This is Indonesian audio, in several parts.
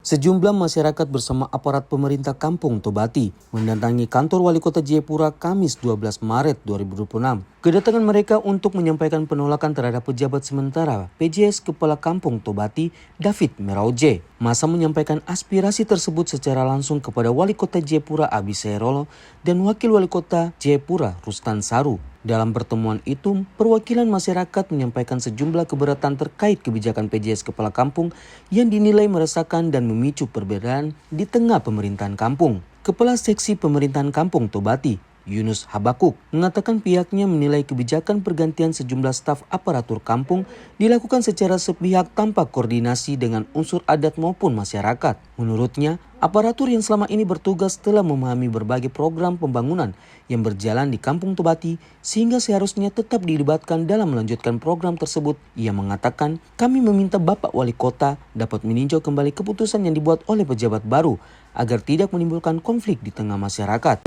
Sejumlah masyarakat bersama aparat pemerintah Kampung Tobati mendatangi kantor Wali Kota Jayapura Kamis 12 Maret 2026. Kedatangan mereka untuk menyampaikan penolakan terhadap pejabat sementara PJS Kepala Kampung Tobati David Merauje. Masa menyampaikan aspirasi tersebut secara langsung kepada Wali Kota Jayapura Abi Sairolo dan Wakil Wali Kota Jayapura Rustan Saru. Dalam pertemuan itu, perwakilan masyarakat menyampaikan sejumlah keberatan terkait kebijakan PJS Kepala Kampung yang dinilai meresahkan dan memicu perbedaan di tengah pemerintahan kampung. Kepala Seksi Pemerintahan Kampung Tobati, Yunus Habakuk, mengatakan pihaknya menilai kebijakan pergantian sejumlah staf aparatur kampung dilakukan secara sepihak tanpa koordinasi dengan unsur adat maupun masyarakat. Menurutnya, aparatur yang selama ini bertugas telah memahami berbagai program pembangunan yang berjalan di Kampung Tobati sehingga seharusnya tetap dilibatkan dalam melanjutkan program tersebut. Ia mengatakan, kami meminta Bapak Wali Kota dapat meninjau kembali keputusan yang dibuat oleh pejabat baru agar tidak menimbulkan konflik di tengah masyarakat.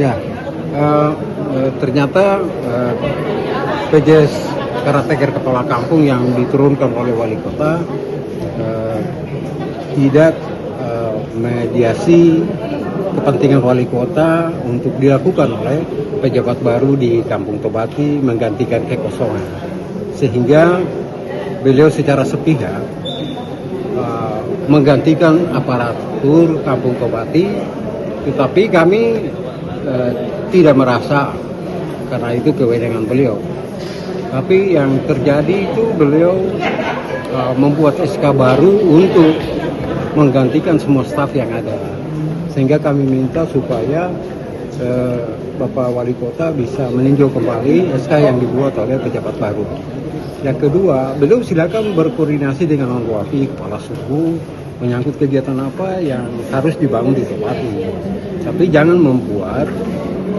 Ternyata PJS Karateker Kepala Kampung yang diturunkan oleh Wali Kota tidak mediasi kepentingan Wali Kota untuk dilakukan oleh pejabat baru di Kampung Tobati menggantikan kekosongan, sehingga beliau secara sepihak menggantikan aparatur Kampung Tobati, tetapi kami tidak merasa karena itu kewenangan beliau. Tapi yang terjadi itu beliau membuat SK baru untuk menggantikan semua staf yang ada, sehingga kami minta supaya Bapak Wali Kota bisa meninjau kembali SK yang dibuat oleh pejabat baru. Yang kedua, beliau silakan berkoordinasi dengan Onwafi, kepala suku, menyangkut kegiatan apa yang harus dibangun di Tobati. Tapi jangan membuat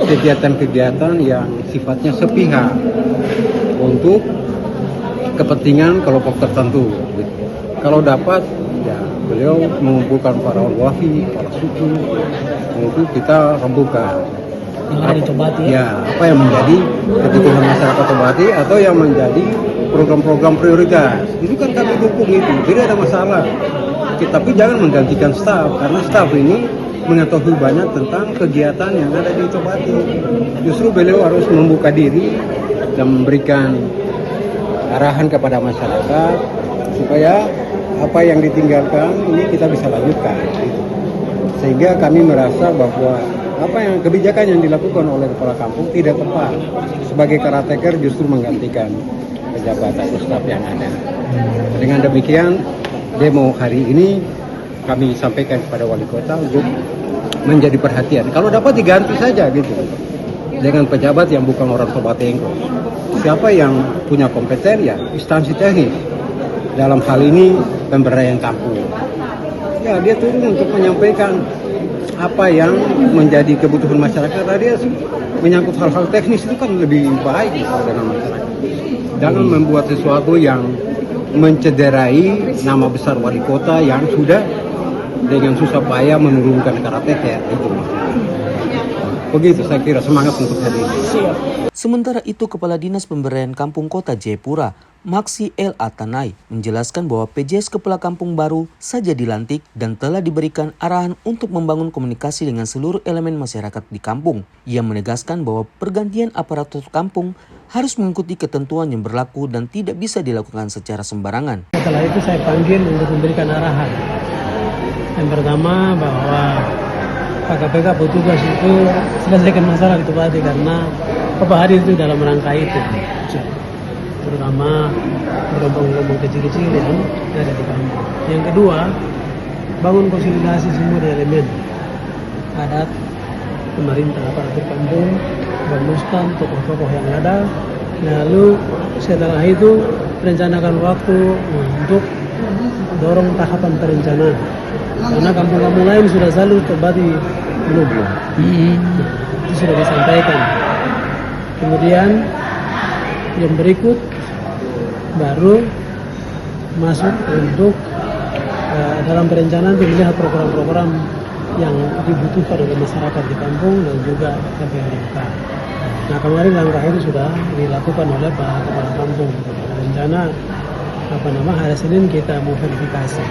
kegiatan-kegiatan yang sifatnya sepihak untuk kepentingan kelompok tertentu. Kalau dapat, ya beliau mengumpulkan para Onwafi, kepala suku, untuk kita rembukan. Apa yang menjadi kebutuhan masyarakat Tobati atau yang menjadi program-program prioritas. Itu kan kami dukung itu, tidak ada masalah. Tapi jangan menggantikan staf, karena staf ini mengetahui banyak tentang kegiatan yang ada di Tobati. Justru beliau harus membuka diri dan memberikan arahan kepada masyarakat supaya apa yang ditinggalkan ini kita bisa lanjutkan. Sehingga kami merasa bahwa apa yang kebijakan yang dilakukan oleh kepala kampung tidak tepat. Sebagai karateker justru menggantikan pejabat atau staf yang ada. Dengan demikian, demo hari ini kami sampaikan kepada Wali Kota untuk menjadi perhatian. Kalau dapat diganti saja gitu, dengan pejabat yang bukan orang Tobati. Siapa yang punya kompeten ya instansi teknis. Dalam hal ini pemberdayaan kampung. Ya dia turun untuk menyampaikan apa yang menjadi kebutuhan masyarakat. Dia menyangkut hal-hal teknis itu kan lebih baik dengan masyarakat. Jangan membuat sesuatu yang mencederai nama besar Wali Kota yang sudah dengan susah payah menurunkan karateker itu. Begitu saya kira, semangat untuk hari ini. Sementara itu, Kepala Dinas Pemberdayaan Kampung Kota Jayapura, Maksi El Atanai, menjelaskan bahwa PJS Kepala Kampung baru saja dilantik dan telah diberikan arahan untuk membangun komunikasi dengan seluruh elemen masyarakat di kampung. Ia menegaskan bahwa pergantian aparatur kampung harus mengikuti ketentuan yang berlaku dan tidak bisa dilakukan secara sembarangan. Setelah itu saya panggil untuk memberikan arahan. Yang pertama bahwa KPK petugas itu selesaikan masalah di Tobati karena beberapa hari itu dalam rangka itu. Terutama gelombang-gelombang kecil-kecil yang ada di kampung. Yang kedua, bangun konsolidasi semua elemen adat, pemerintah, aparatur kampung, merumuskan tokoh-tokoh yang ada. Lalu setelah itu rencanakan waktu untuk dorong tahapan perencanaan. Karena kampung-kampung lain sudah selalu Tobati belum. Itu sudah disampaikan. Kemudian yang berikut baru masuk untuk dalam perencanaan melihat program-program yang dibutuhkan oleh masyarakat di kampung dan juga KPRK. Nah kemarin langkah itu sudah dilakukan oleh Pak Kepala Kampung. Rencana hari Senin kita mau verifikasi.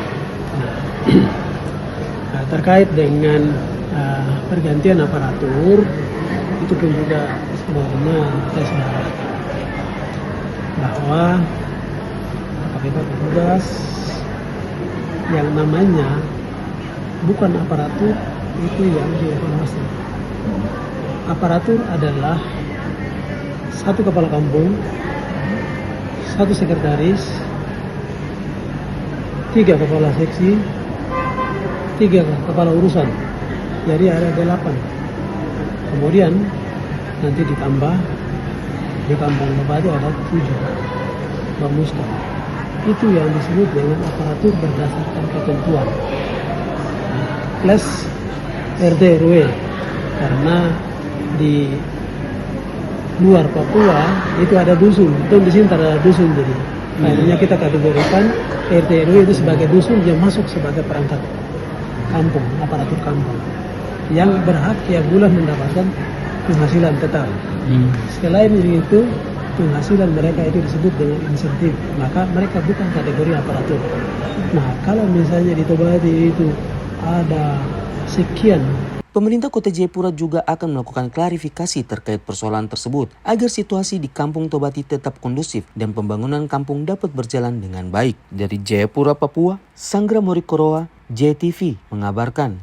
Nah, terkait dengan pergantian aparatur, itu pun juga sebenarnya saya sepakat bahwa apabila petugas yang namanya bukan aparatur itu yang dievaluasi. Aparatur adalah satu kepala kampung, satu sekretaris, 3 kepala seksi, 3 kepala urusan. Jadi ada 8. Kemudian nanti ditambah di kampung Tobati ada 7 Bamuska. Itu yang disebut dengan aparatur berdasarkan ketentuan. Plus RT RW, karena di luar Papua itu ada dusun, itu di sini ada dusun, jadi akhirnya kita kategorikan RT RW itu sebagai dusun yang masuk sebagai perangkat kampung, aparatur kampung yang berhak tiap bulan mendapatkan penghasilan tetap. Selain itu penghasilan mereka itu disebut dengan insentif, maka mereka bukan kategori aparatur. Nah, kalau misalnya di Tobati itu ada sekian. Pemerintah Kota Jayapura juga akan melakukan klarifikasi terkait persoalan tersebut agar situasi di Kampung Tobati tetap kondusif dan pembangunan kampung dapat berjalan dengan baik. Dari Jayapura, Papua, Sanggra Morikoroa, JTV mengabarkan.